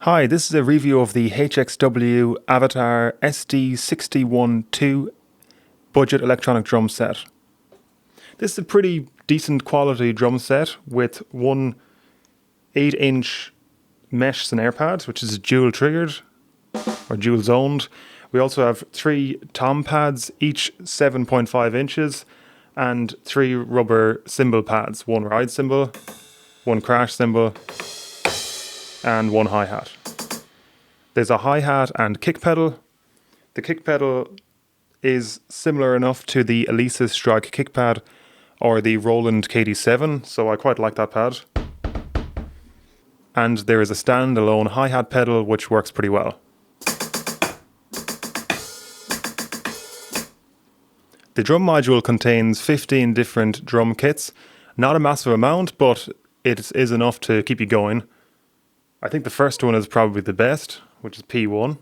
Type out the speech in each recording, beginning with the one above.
Hi, this is a review of the HXW Avatar SD61-2 budget electronic drum set. This is a pretty decent quality drum set with one 8-inch mesh snare pad, which is dual triggered or dual zoned. We also have 3 tom pads, each 7.5 inches, and 3 rubber cymbal pads, 1 ride cymbal, 1 crash cymbal, and 1 hi-hat. There's a hi-hat and kick pedal. The kick pedal is similar enough to the Alesis Strike kick pad or the Roland KD7, so I quite like that pad. And there is a standalone hi-hat pedal which works pretty well. The drum module contains 15 different drum kits. Not a massive amount, but it is enough to keep you going. I think the first one is probably the best, which is P1.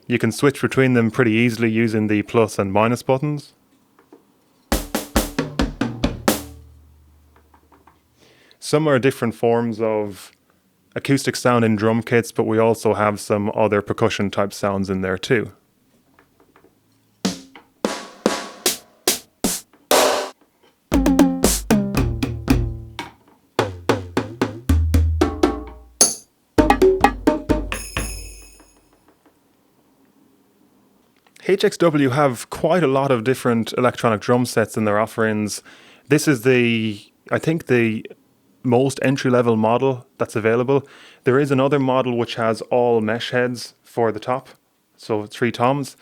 You can switch between them pretty easily using the plus and minus buttons. Some are different forms of acoustic sound in drum kits, but we also have some other percussion type sounds in there too. HXW have quite a lot of different electronic drum sets in their offerings. This is I think the most entry-level model that's available. There is another model which has all mesh heads for the top, so 3 toms.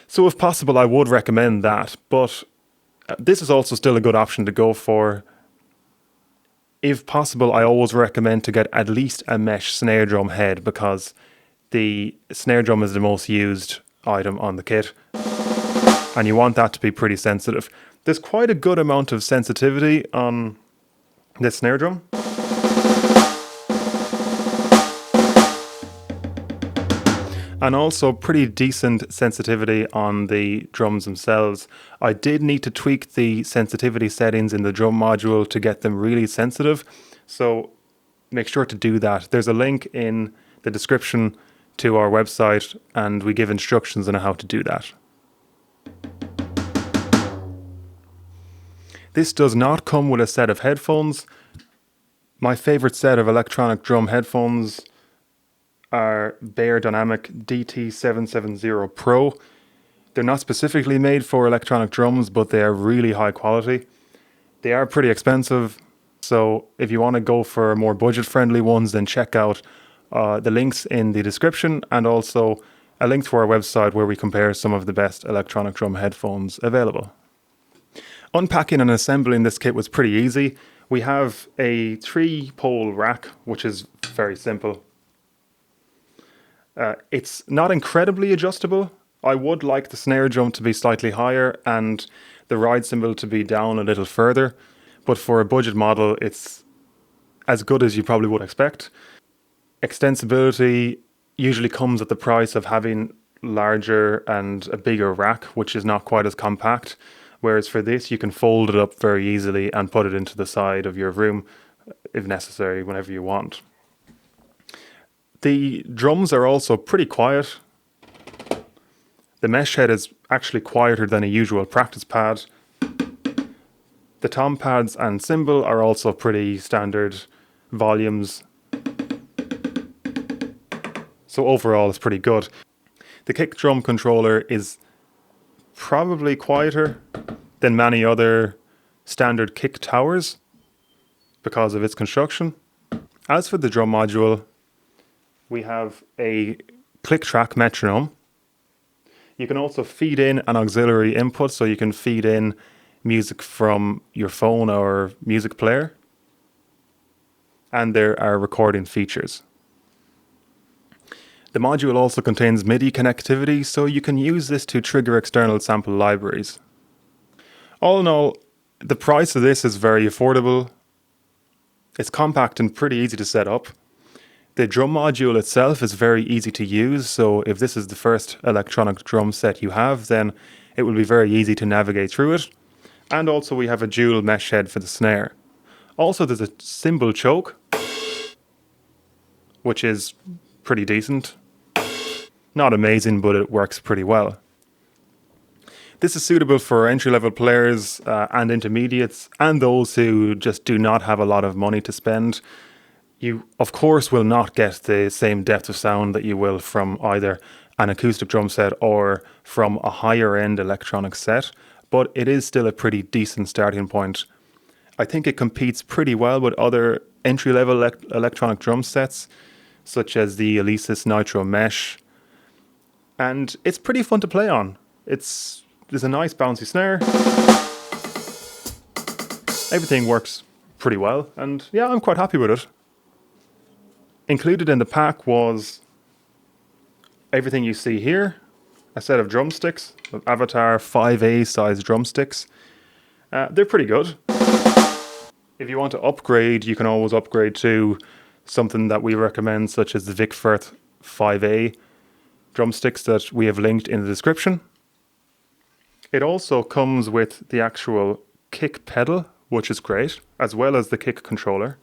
So if possible, I would recommend that, but this is also still a good option to go for. If possible, I always recommend to get at least a mesh snare drum head, because the snare drum is the most used item on the kit, and you want that to be pretty sensitive. There's quite a good amount of sensitivity on this snare drum. And also pretty decent sensitivity on the drums themselves. I did need to tweak the sensitivity settings in the drum module to get them really sensitive, so make sure to do that. There's a link in the description to our website, and we give instructions on how to do that. This does not come with a set of headphones. My favorite set of electronic drum headphones are Beyerdynamic DT770 Pro. They're not specifically made for electronic drums, but they are really high quality. They are pretty expensive, so if you want to go for more budget-friendly ones, then check out the links in the description, and also a link to our website where we compare some of the best electronic drum headphones available. Unpacking and assembling this kit was pretty easy. We have a 3-pole rack, which is very simple. It's not incredibly adjustable. I would like the snare drum to be slightly higher and the ride cymbal to be down a little further, but for a budget model, it's as good as you probably would expect. Extensibility usually comes at the price of having larger and a bigger rack, which is not quite as compact, whereas for this you can fold it up very easily and put it into the side of your room if necessary, whenever you want. The drums are also pretty quiet. The mesh head is actually quieter than a usual practice pad. The tom pads and cymbal are also pretty standard volumes. So overall, it's pretty good. The kick drum controller is probably quieter than many other standard kick towers because of its construction. As for the drum module, we have a click track metronome. You can also feed in an auxiliary input, so you can feed in music from your phone or music player. And there are recording features. The module also contains MIDI connectivity, so you can use this to trigger external sample libraries. All in all, the price of this is very affordable. It's compact and pretty easy to set up. The drum module itself is very easy to use, so if this is the first electronic drum set you have, then it will be very easy to navigate through it. And also we have a dual mesh head for the snare. Also, there's a cymbal choke, which is pretty decent. Not amazing, but it works pretty well. This is suitable for entry-level players and intermediates, and those who just do not have a lot of money to spend. You, of course, will not get the same depth of sound that you will from either an acoustic drum set or from a higher-end electronic set, but it is still a pretty decent starting point. I think it competes pretty well with other entry-level electronic drum sets, such as the Alesis Nitro Mesh, and it's pretty fun to play on. There's a nice bouncy snare. Everything works pretty well, and yeah, I'm quite happy with it. Included in the pack was everything you see here, a set of drumsticks, Avatar 5A size drumsticks. They're pretty good. If you want to upgrade, you can always upgrade to something that we recommend, such as the Vic Firth 5A drumsticks that we have linked in the description. It also comes with the actual kick pedal, which is great, as well as the kick controller.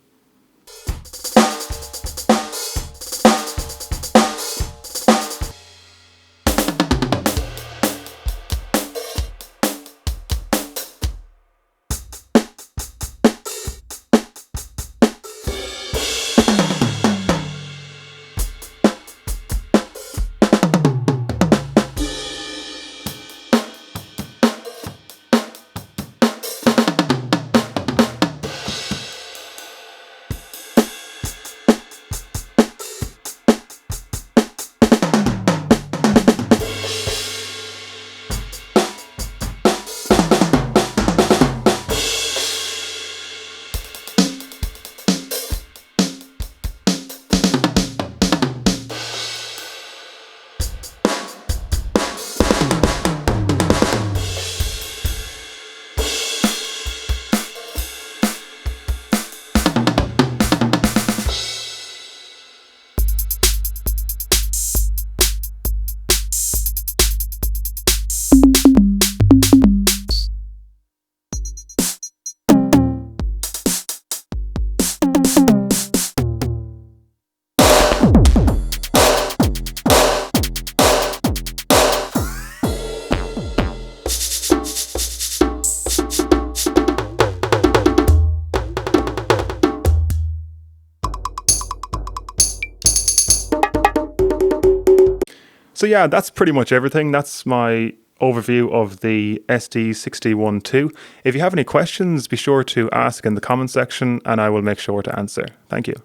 So yeah, that's pretty much everything. That's my overview of the SD61-2. If you have any questions, be sure to ask in the comment section and I will make sure to answer. Thank you.